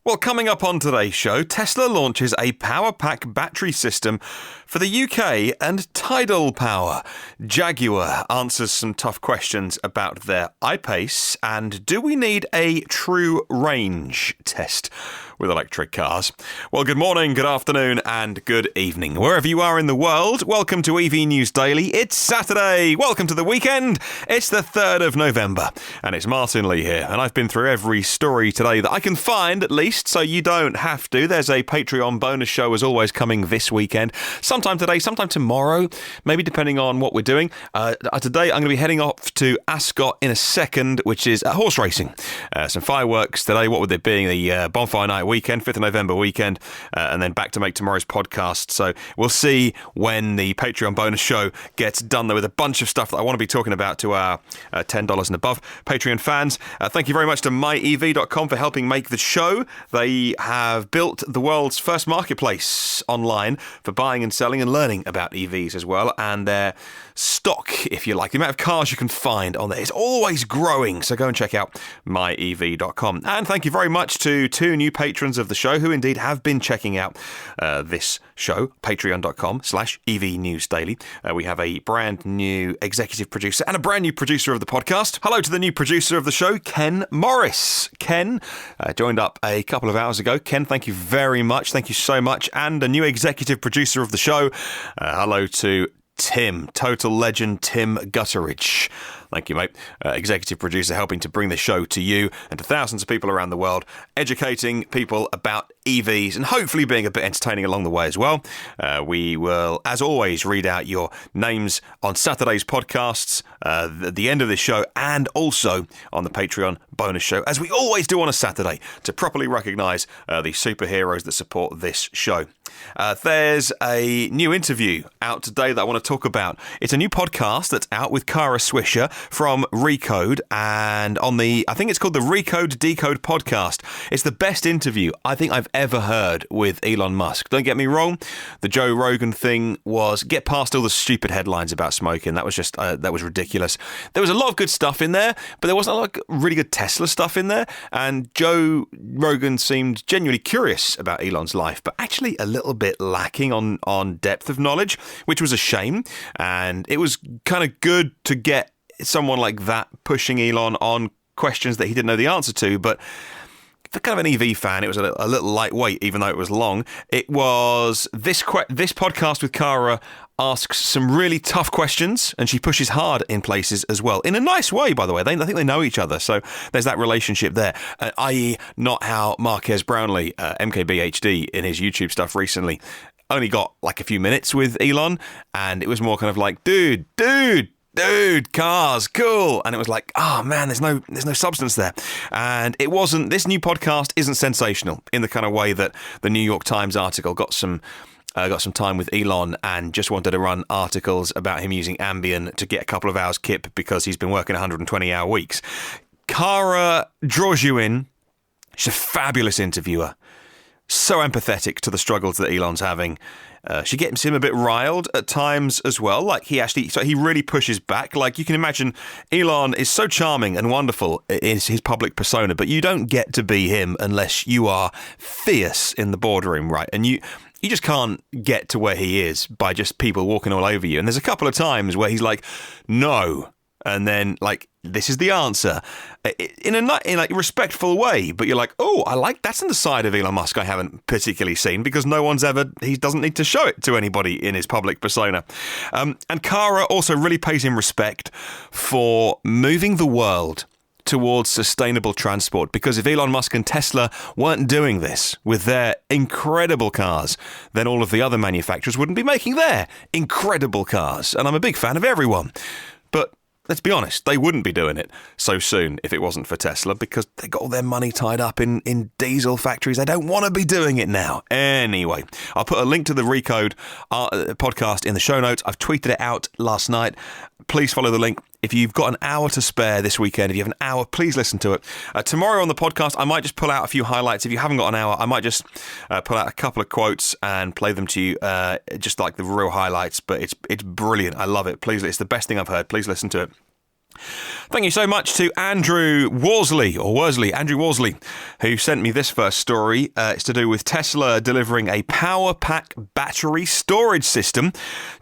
Well, coming up on today's show, Tesla launches a power pack battery system for the UK and Tidal power. Jaguar answers some tough questions about their I-Pace, and do we need a true range test with electric cars? Well, good morning, good afternoon, and good evening. Wherever you are in the world, welcome to EV News Daily. It's Saturday. Welcome to the weekend. It's the 3rd of November, and it's Martyn Lee here, and I've been through every story today that I can find, at least, so you don't have to. There's a Patreon bonus show, as always, coming this weekend. Sometime today, sometime tomorrow, maybe depending on what we're doing. Today, I'm going to be heading off to Ascot in a second, which is horse racing. Some fireworks today. What would it be? The Bonfire Night weekend, 5th of November weekend, and then back to make tomorrow's podcast. So we'll see when the Patreon bonus show gets done, though, with a bunch of stuff that I want to be talking about to our $10 and above Patreon fans. Thank you very much to myev.com for helping make the show. They have built the world's first marketplace online for buying and selling and learning about EVs as well, and their stock, if you like, the amount of cars you can find on there is always growing, so go and check out myev.com. And thank you very much to two new patrons of the show who indeed have been checking out this show, patreon.com/evnewsdaily. We have a brand new executive producer and a brand new producer of the podcast. Hello to the new producer of the show, Ken Morris. Ken joined up a couple of hours ago. Ken, thank you very much. Thank you so much. And a new executive producer of the show. Hello to Tim, total legend Tim Gutteridge. Thank you, mate. Executive producer helping to bring the show to you and to thousands of people around the world, educating people about EVs and hopefully being a bit entertaining along the way as well. We will, as always, read out your names on Saturday's podcasts at the end of this show and also on the Patreon bonus show, as we always do on a Saturday, to properly recognise the superheroes that support this show. There's a new interview out today that I want to talk about. It's a new podcast that's out with Kara Swisher from Recode, and on I think it's called the Recode Decode podcast. It's the best interview I think I've ever heard with Elon Musk. Don't get me wrong, the Joe Rogan thing was get past all the stupid headlines about smoking. That was just that was ridiculous. There was a lot of good stuff in there, but there wasn't a lot of really good Tesla stuff in there. And Joe Rogan seemed genuinely curious about Elon's life, but actually a little bit lacking on depth of knowledge, which was a shame. And it was kind of good to get someone like that pushing Elon on questions that he didn't know the answer to, but for kind of an EV fan, it was a little lightweight, even though it was long. It was this podcast with Kara asks some really tough questions, and she pushes hard in places as well, in a nice way, by the way. I think they know each other, so there's that relationship there, i.e. not how Marques MKBHD in his YouTube stuff recently only got like a few minutes with Elon, and it was more kind of like, dude, cars, cool. And it was like, oh man, there's no substance there. And it wasn't, this new podcast isn't sensational in the kind of way that the New York Times article got some time with Elon and just wanted to run articles about him using Ambien to get a couple of hours kip because he's been working 120-hour weeks. Kara draws you in. She's a fabulous interviewer. So empathetic to the struggles that Elon's having. She gets him a bit riled at times as well. Like he really pushes back. Like you can imagine, Elon is so charming and wonderful in his public persona, but you don't get to be him unless you are fierce in the boardroom, right? And you just can't get to where he is by just people walking all over you. And there's a couple of times where he's like, no. And then, like, this is the answer in a like respectful way. But you're like, oh, that's on the side of Elon Musk I haven't particularly seen, because he doesn't need to show it to anybody in his public persona. And Kara also really pays him respect for moving the world towards sustainable transport, because if Elon Musk and Tesla weren't doing this with their incredible cars, then all of the other manufacturers wouldn't be making their incredible cars. And I'm a big fan of everyone. But let's be honest, they wouldn't be doing it so soon if it wasn't for Tesla, because they got all their money tied up in diesel factories. They don't want to be doing it now. Anyway, I'll put a link to the Recode podcast in the show notes. I've tweeted it out last night. Please follow the link. If you've got an hour to spare this weekend, if you have an hour, please listen to it. Tomorrow on the podcast, I might just pull out a few highlights. If you haven't got an hour, I might just pull out a couple of quotes and play them to you, just like the real highlights. But it's brilliant. I love it. Please, it's the best thing I've heard. Please listen to it. Thank you so much to Andrew Worsley, who sent me this first story. It's to do with Tesla delivering a power pack battery storage system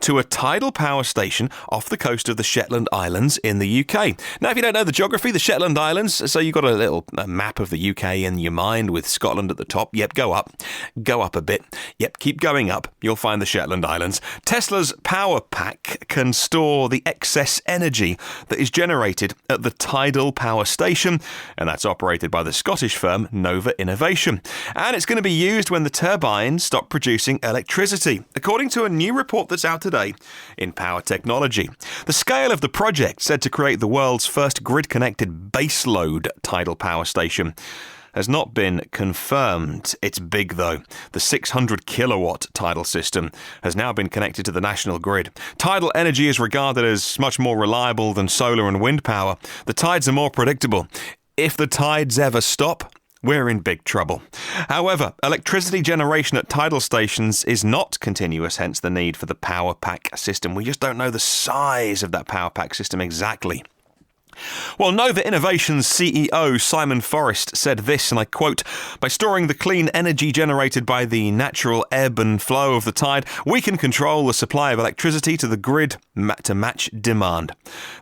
to a tidal power station off the coast of the Shetland Islands in the UK. Now, if you don't know the geography, the Shetland Islands, so you've got a little map of the UK in your mind with Scotland at the top. Yep, go up a bit. Yep, keep going up. You'll find the Shetland Islands. Tesla's power pack can store the excess energy that is generated at the Tidal power station, and that's operated by the Scottish firm Nova Innovation. And it's going to be used when the turbines stop producing electricity, according to a new report that's out today in Power Technology. The scale of the project, said to create the world's first grid-connected baseload tidal power station, has not been confirmed. It's big, though. The 600 kilowatt tidal system has now been connected to the national grid. Tidal energy is regarded as much more reliable than solar and wind power. The tides are more predictable. If the tides ever stop, we're in big trouble. However, electricity generation at tidal stations is not continuous, hence the need for the power pack system. We just don't know the size of that power pack system exactly. Well, Nova Innovation's CEO Simon Forrest said this, and I quote, "By storing the clean energy generated by the natural ebb and flow of the tide, we can control the supply of electricity to the grid to match demand.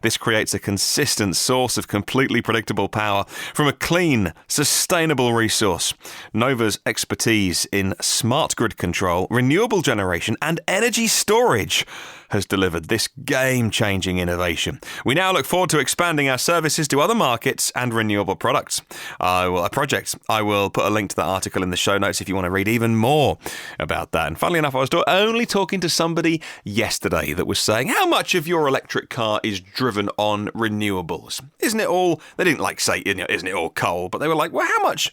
This creates a consistent source of completely predictable power from a clean, sustainable resource. Nova's expertise in smart grid control, renewable generation, and energy storage has delivered this game-changing innovation. We now look forward to expanding our services to other markets and renewable projects. I will put a link to that article in the show notes if you want to read even more about that. And funnily enough, I was only talking to somebody yesterday that was saying, how much of your electric car is driven on renewables? Isn't it all, they didn't say, isn't it all coal? But they were like, well, how much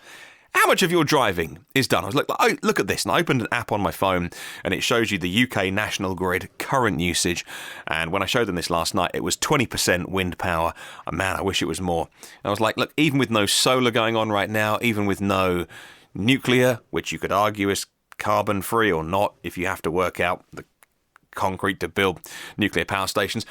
of your driving is done? I was like, oh, look at this. And I opened an app on my phone and it shows you the UK national grid current usage. And when I showed them this last night, it was 20% wind power. Oh, man, I wish it was more. And I was like, look, even with no solar going on right now, even with no nuclear, which you could argue is carbon free or not, if you have to work out the concrete to build nuclear power stations,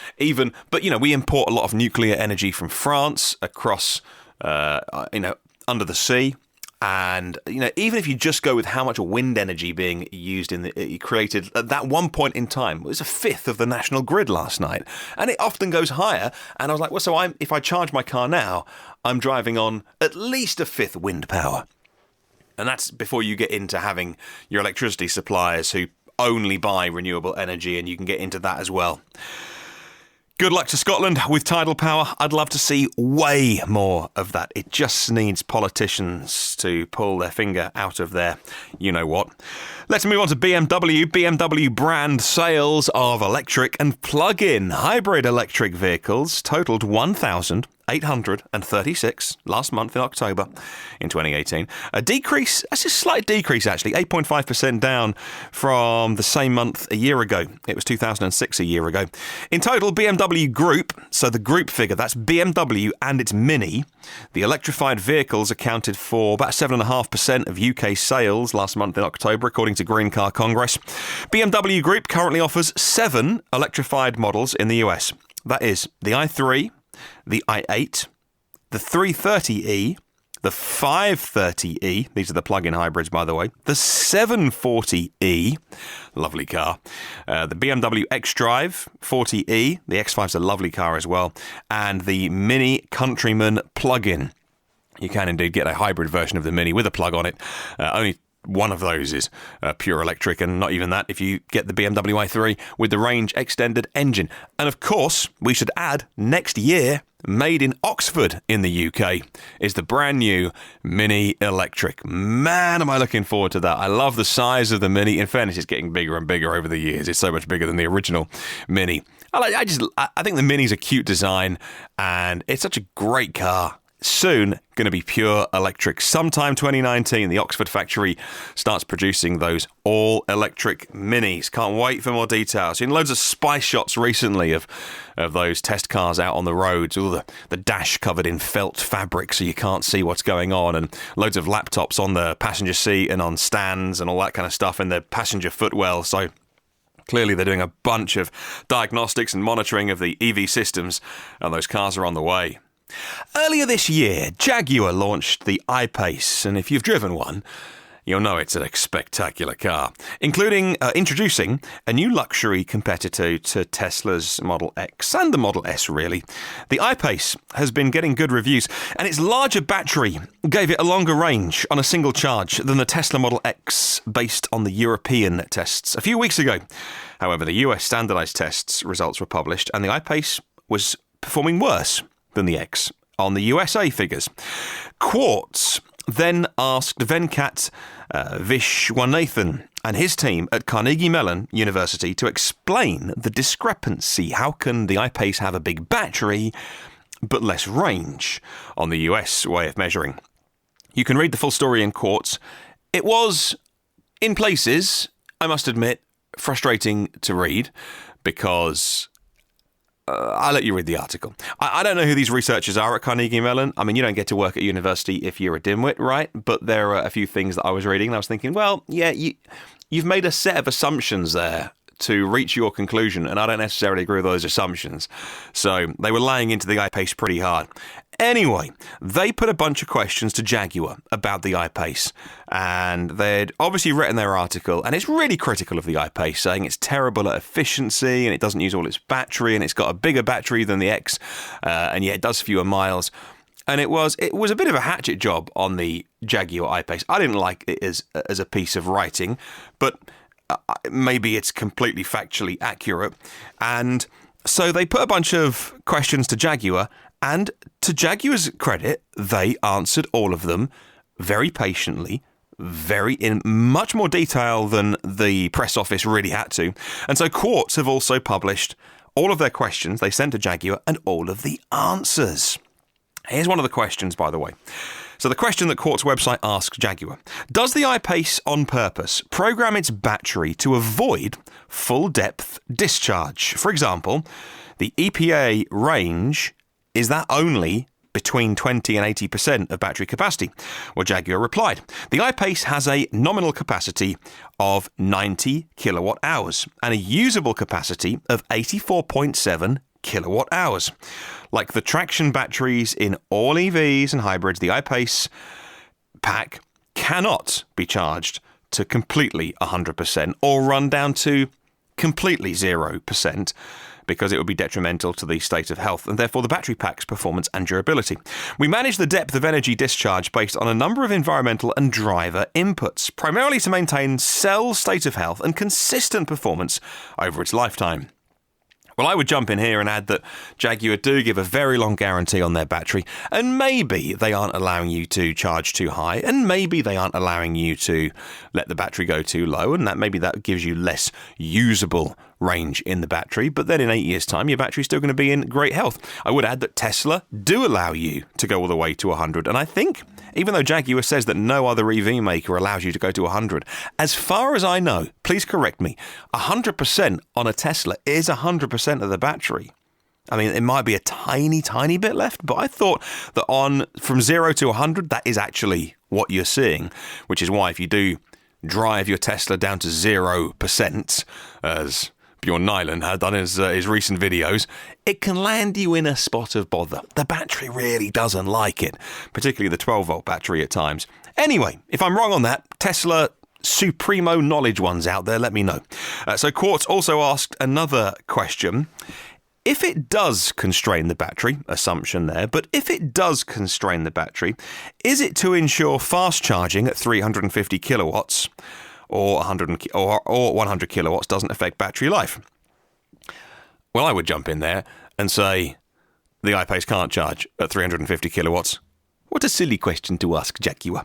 but we import a lot of nuclear energy from France across, under the sea. And, even if you just go with how much wind energy being used created at that one point in time, it was a fifth of the national grid last night. And it often goes higher. And I was like, well, so if I charge my car now, I'm driving on at least a fifth wind power. And that's before you get into having your electricity suppliers who only buy renewable energy, and you can get into that as well. Good luck to Scotland with tidal power. I'd love to see way more of that. It just needs politicians to pull their finger out of their you-know-what. Let's move on to BMW. BMW brand sales of electric and plug-in hybrid electric vehicles totaled 1,836 last month in October in 2018. A slight decrease actually, 8.5% down from the same month a year ago. It was 2006 a year ago. In total, BMW Group, so the group figure, that's BMW and its Mini, the electrified vehicles accounted for about 7.5% of UK sales last month in October, according to Green Car Congress. BMW Group currently offers 7 electrified models in the US. That is the i3, the i8, the 330e, the 530e, these are the plug-in hybrids, by the way, the 740e, lovely car, the BMW xDrive 40e, the X5's a lovely car as well, and the Mini Countryman plug-in. You can indeed get a hybrid version of the Mini with a plug on it. Only one of those is pure electric, and not even that if you get the BMW i3 with the range extended engine. And of course, we should add, next year, made in Oxford in the UK, is the brand new Mini Electric. Man, am I looking forward to that. I love the size of the Mini. In fairness, it's getting bigger and bigger over the years. It's so much bigger than the original Mini. I think the Mini's a cute design, and it's such a great car. Soon going to be pure electric. Sometime 2019, the Oxford factory starts producing those all-electric Minis. Can't wait for more details. Seen loads of spy shots recently of those test cars out on the roads. All the dash covered in felt fabric so you can't see what's going on, and loads of laptops on the passenger seat and on stands and all that kind of stuff in the passenger footwell. So Clearly, they're doing a bunch of diagnostics and monitoring of the EV systems, and those cars are on the way. Earlier this year, Jaguar launched the I-Pace, and if you've driven one, you'll know it's a spectacular car, including introducing a new luxury competitor to Tesla's Model X and the Model S, really. The I-Pace has been getting good reviews, and its larger battery gave it a longer range on a single charge than the Tesla Model X based on the European tests a few weeks ago. However, the US standardized tests results were published, and the I-Pace was performing worse than the X on the USA figures. Quartz then asked Venkat Vishwanathan and his team at Carnegie Mellon University to explain the discrepancy. How can the I-Pace have a big battery but less range on the US way of measuring? You can read the full story in Quartz. It was, in places, I must admit, frustrating to read because I'll let you read the article. I don't know who these researchers are at Carnegie Mellon. I mean, you don't get to work at university if you're a dimwit, right? But there are a few things that I was reading and I was thinking, well, yeah, you've made a set of assumptions there to reach your conclusion, and I don't necessarily agree with those assumptions. So they were laying into the I-Pace pretty hard. Anyway, they put a bunch of questions to Jaguar about the I-Pace, and they'd obviously written their article, and it's really critical of the I-Pace, saying it's terrible at efficiency, and it doesn't use all its battery, and it's got a bigger battery than the X, and yet it does fewer miles. And it was a bit of a hatchet job on the Jaguar I-Pace. I didn't like it as a piece of writing, but maybe it's completely factually accurate. And so they put a bunch of questions to Jaguar, and to Jaguar's credit, they answered all of them very patiently, in much more detail than the press office really had to. And so Quartz have also published all of their questions they sent to Jaguar and all of the answers. Here's one of the questions, by the way. So the question that Quartz website asks Jaguar: does the I-Pace on purpose program its battery to avoid full depth discharge? For example, the EPA range, is that only between 20 and 80% of battery capacity? Well, Jaguar replied, the I-Pace has a nominal capacity of 90 kilowatt hours and a usable capacity of 84.7 kilowatt hours. Like the traction batteries in all EVs and hybrids, the I-Pace pack cannot be charged to completely 100% or run down to completely 0%, because it would be detrimental to the state of health and therefore the battery pack's performance and durability. We manage the depth of energy discharge based on a number of environmental and driver inputs, primarily to maintain cell state of health and consistent performance over its lifetime. Well, I would jump in here and add that Jaguar do give a very long guarantee on their battery, and maybe they aren't allowing you to charge too high, and maybe they aren't allowing you to let the battery go too low, and maybe that gives you less usable range in the battery, but then in 8 years' time, your battery's still going to be in great health. I would add that Tesla do allow you to go all the way to 100, and I think, even though Jaguar says that no other EV maker allows you to go to 100, as far as I know, please correct me, 100% on a Tesla is 100% of the battery. I mean, it might be a tiny, tiny bit left, but I thought that from 0 to 100, that is actually what you're seeing, which is why if you do drive your Tesla down to 0%, as Bjorn Nyland had done his recent videos, it can land you in a spot of bother. The battery really doesn't like it, particularly the 12-volt battery at times. Anyway, if I'm wrong on that, Tesla Supremo knowledge ones out there, let me know. So Quartz also asked another question. If it does constrain the battery, assumption there, but if it does constrain the battery, is it to ensure fast charging at 350 kilowatts or 100 kilowatts doesn't affect battery life? Well, I would jump in there and say the I-Pace can't charge at 350 kilowatts. What a silly question to ask Jaguar.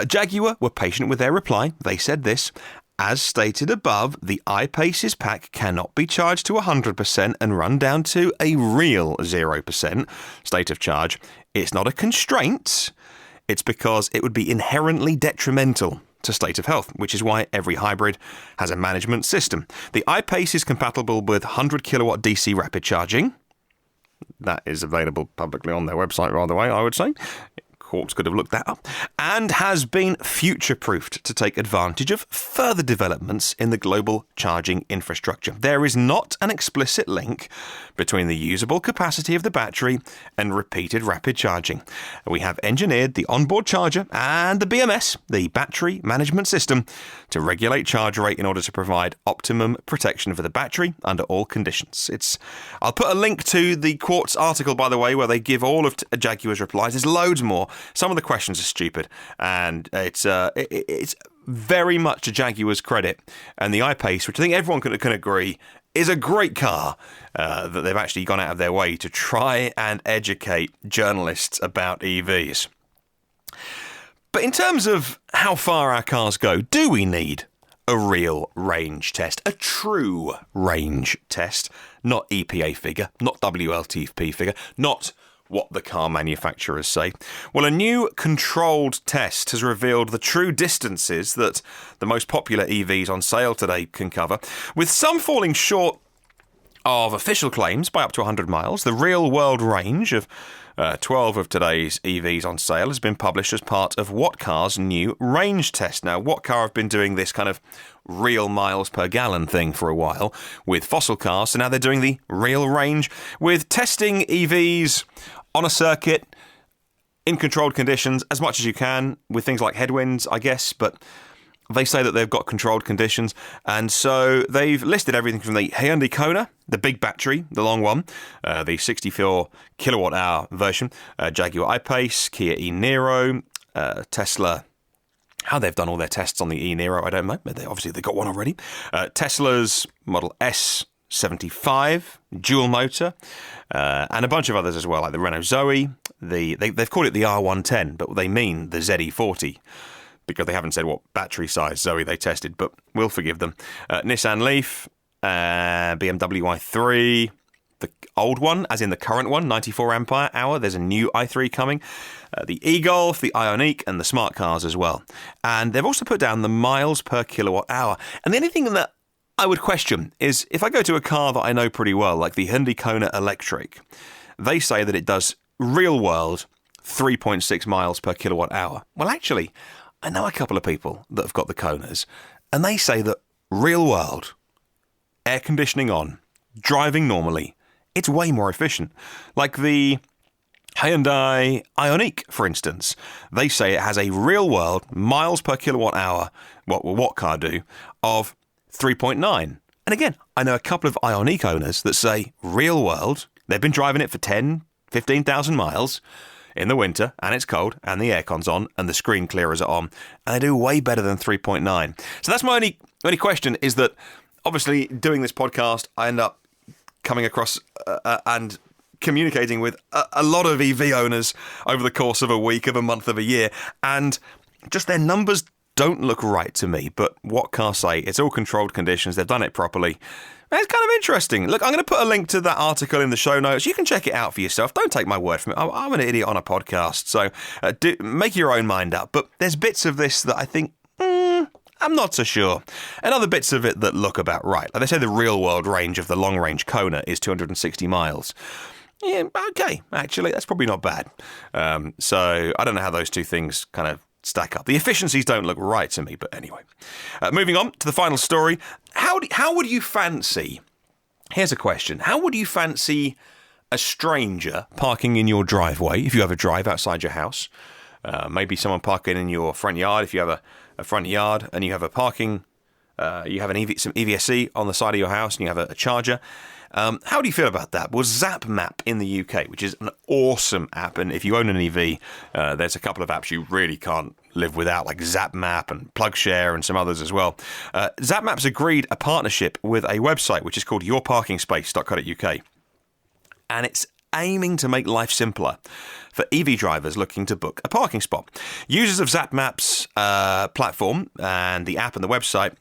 Jaguar were patient with their reply. They said this: as stated above, the I-Pace's pack cannot be charged to 100% and run down to a real 0% state of charge. It's not a constraint. It's because it would be inherently detrimental to state of health, which is why every hybrid has a management system. The I-Pace is compatible with 100 kilowatt DC rapid charging. That is available publicly on their website, by the way, I would say. Quartz could have looked that up, and has been future-proofed to take advantage of further developments in the global charging infrastructure. There is not an explicit link between the usable capacity of the battery and repeated rapid charging. We have engineered the onboard charger and the BMS, the battery management system, to regulate charge rate in order to provide optimum protection for the battery under all conditions. I'll put a link to the Quartz article, by the way, where they give all of Jaguar's replies. There's loads more. Some of the questions are stupid, and it's very much to Jaguar's credit. And the I-Pace, which I think everyone can agree, is a great car, that they've actually gone out of their way to try and educate journalists about EVs. But in terms of how far our cars go, do we need a real range test? A true range test? Not EPA figure, not WLTP figure, not what the car manufacturers say. Well, a new controlled test has revealed the true distances that the most popular EVs on sale today can cover, with some falling short of official claims by up to 100 miles. The real-world range of 12 of today's EVs on sale has been published as part of What Car's new range test. Now, What Car have been doing this kind of real miles per gallon thing for a while with fossil cars, so now they're doing the real range with testing EVs on a circuit in controlled conditions as much as you can with things like headwinds, I guess, but they say that they've got controlled conditions, and so they've listed everything from the Hyundai Kona, the big battery, the long one, the 64 kilowatt-hour version, Jaguar I-Pace, Kia e-Niro, Tesla. How they've done all their tests on the e-Niro, I don't know. Obviously, they've got one already. Tesla's Model S75 dual motor, and a bunch of others as well, like the Renault Zoe. They've called it the R110, but they mean the ZE40. Because they haven't said what battery size Zoe they tested, but we'll forgive them. Nissan Leaf, BMW i3, the old one, as in the current one, 94 ampere hour. There's a new i3 coming. The e-Golf, the Ioniq, and the smart cars as well. And they've also put down the miles per kilowatt hour. And the only thing that I would question is if I go to a car that I know pretty well, like the Hyundai Kona Electric, they say that it does real world 3.6 miles per kilowatt hour. Well, actually, I know a couple of people that have got the Konas, and they say that real world, air conditioning on, driving normally, it's way more efficient. Like the Hyundai Ioniq, for instance, they say it has a real world miles per kilowatt hour, what car do, of 3.9. And again, I know a couple of Ioniq owners that say real world, they've been driving it for 10, 15,000 miles, in the winter, and it's cold, and the aircon's on, and the screen clearers are on, and they do way better than 3.9. So that's my only question, is that obviously doing this podcast, I end up coming across and communicating with a lot of EV owners over the course of a week, of a month, of a year, and just their numbers don't look right to me. But What Car say, it's all controlled conditions, they've done it properly. It's kind of interesting. Look, I'm going to put a link to that article in the show notes. You can check it out for yourself. Don't take my word from it. I'm an idiot on a podcast, so make your own mind up. But there's bits of this that I think, I'm not so sure. And other bits of it that look about right. Like they say the real-world range of the long-range Kona is 260 miles. Yeah, okay, actually, that's probably not bad. So I don't know how those two things kind of stack up. The efficiencies don't look right to me, but anyway. Moving on to the final story. How would you fancy, here's a question, how would you fancy a stranger parking in your driveway, if you have a drive outside your house? Maybe someone parking in your front yard, if you have a front yard and you have a parking, you have some EVSE on the side of your house and you have a charger. How do you feel about that? Well, ZapMap in the UK, which is an awesome app, and if you own an EV, there's a couple of apps you really can't live without, like ZapMap and PlugShare and some others as well. ZapMap's agreed a partnership with a website which is called yourparkingspace.co.uk, and it's aiming to make life simpler for EV drivers looking to book a parking spot. Users of ZapMap's platform and the app and the website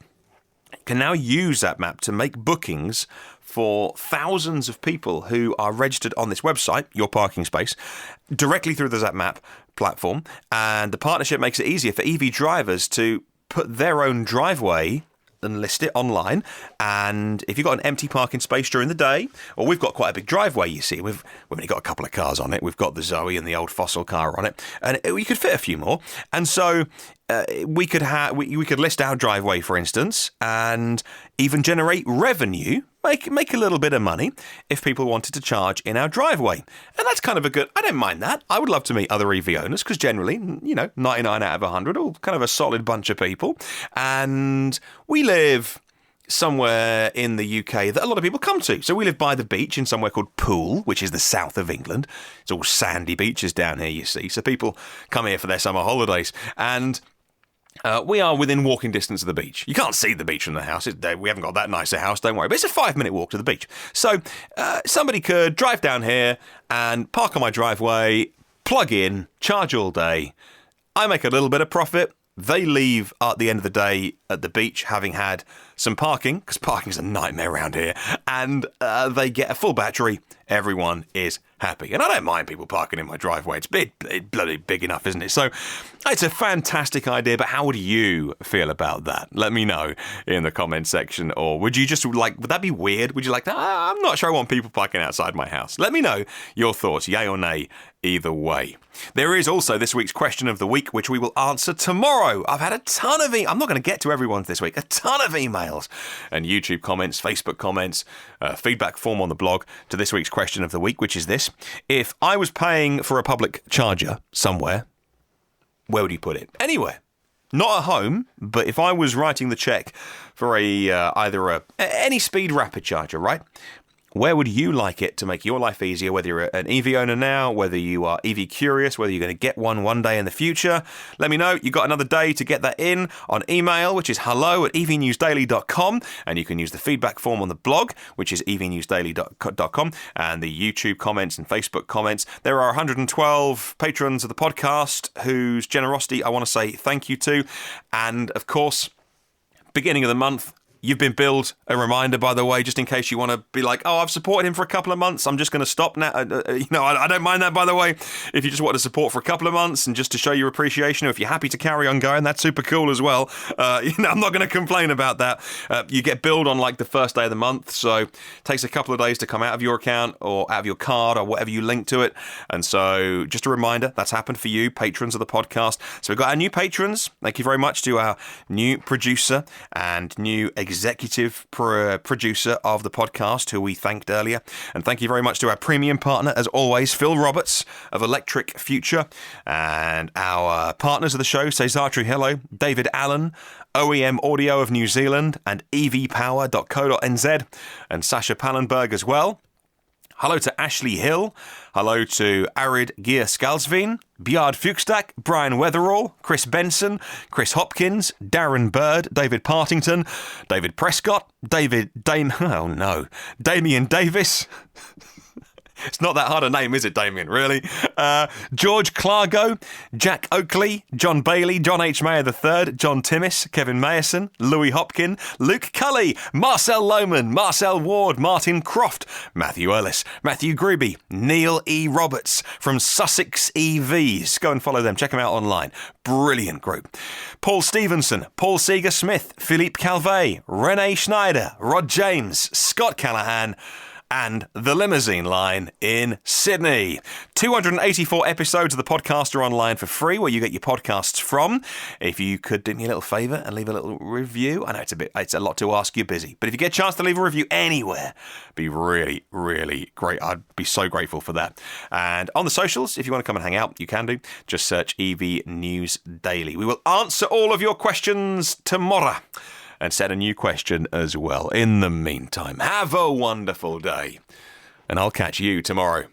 can now use ZapMap to make bookings for thousands of people who are registered on this website, Your Parking Space, directly through the ZapMap platform. And the partnership makes it easier for EV drivers to put their own driveway and list it online. And if you've got an empty parking space during the day, or we've got quite a big driveway, you see, we've only got a couple of cars on it. We've got the Zoe and the old fossil car on it, and we could fit a few more. And so we could list our driveway, for instance, and even generate revenue, make a little bit of money if people wanted to charge in our driveway. And that's kind of I don't mind that. I would love to meet other EV owners because generally, 99 out of 100, all kind of a solid bunch of people. And we live somewhere in the UK that a lot of people come to. So we live by the beach in somewhere called Poole, which is the south of England. It's all sandy beaches down here, you see. So people come here for their summer holidays. And we are within walking distance of the beach. You can't see the beach from the house. We haven't got that nice a house, don't worry. But it's a 5-minute walk to the beach. So somebody could drive down here and park on my driveway, plug in, charge all day. I make a little bit of profit. They leave at the end of the day at the beach having had some parking, because parking's a nightmare around here, and they get a full battery. Everyone is happy. And I don't mind people parking in my driveway. It's bloody big enough, isn't it? So it's a fantastic idea, but how would you feel about that? Let me know in the comments section. Or would you just would that be weird? Would you I'm not sure I want people parking outside my house. Let me know your thoughts, yay or nay, either way. There is also this week's question of the week, which we will answer tomorrow. I've had a ton of I'm not going to get to everyone's this week. A ton of emails and YouTube comments, Facebook comments, feedback form on the blog to this week's question of the week, which is this. If I was paying for a public charger somewhere, where would you put it? Anywhere. Not at home, but if I was writing the check for either any speed rapid charger, right? Where would you like it to make your life easier, whether you're an EV owner now, whether you are EV curious, whether you're going to get one day in the future? Let me know. You've got another day to get that in on email, which is hello@evnewsdaily.com, and you can use the feedback form on the blog, which is evnewsdaily.com, and the YouTube comments and Facebook comments. There are 112 patrons of the podcast whose generosity I want to say thank you to, and of course, beginning of the month, you've been billed. A reminder, by the way, just in case you want to be like, oh, I've supported him for a couple of months, I'm just going to stop now. I don't mind that, by the way. If you just want to support for a couple of months and just to show your appreciation, or if you're happy to carry on going, that's super cool as well. I'm not going to complain about that. You get billed on like the first day of the month, so it takes a couple of days to come out of your account or out of your card or whatever you link to it. And so just a reminder, that's happened for you, patrons of the podcast. So we've got our new patrons. Thank you very much to our new producer and new executive producer of the podcast, who we thanked earlier. And thank you very much to our premium partner, as always, Phil Roberts of Electric Future, and our partners of the show, Cesar Trujillo, David Allen, OEM Audio of New Zealand, and evpower.co.nz, and Sasha Pallenberg as well. Hello to Ashley Hill. Hello to Arid Gear Skalsveen, Bjard Fuchstak, Brian Weatherall, Chris Benson, Chris Hopkins, Darren Bird, David Partington, David Prescott, Damien Davis. It's not that hard a name, is it, Damien, really? George Clargo, Jack Oakley, John Bailey, John H. Mayer III, John Timmis, Kevin Mayerson, Louis Hopkin, Luke Cully, Marcel Lohman, Marcel Ward, Martin Croft, Matthew Ellis, Matthew Gruby, Neil E. Roberts from Sussex EVs. Go and follow them. Check them out online. Brilliant group. Paul Stevenson, Paul Seeger-Smith, Philippe Calvet, Renee Schneider, Rod James, Scott Callahan, and the Limousine Line in Sydney. 284 episodes of the podcast are online for free, where you get your podcasts from. If you could do me a little favour and leave a little review. I know it's a lot to ask, you're busy. But if you get a chance to leave a review anywhere, it'd be really, really great. I'd be so grateful for that. And on the socials, if you want to come and hang out, you can do. Just search EV News Daily. We will answer all of your questions tomorrow, and set a new question as well. In the meantime, have a wonderful day, and I'll catch you tomorrow.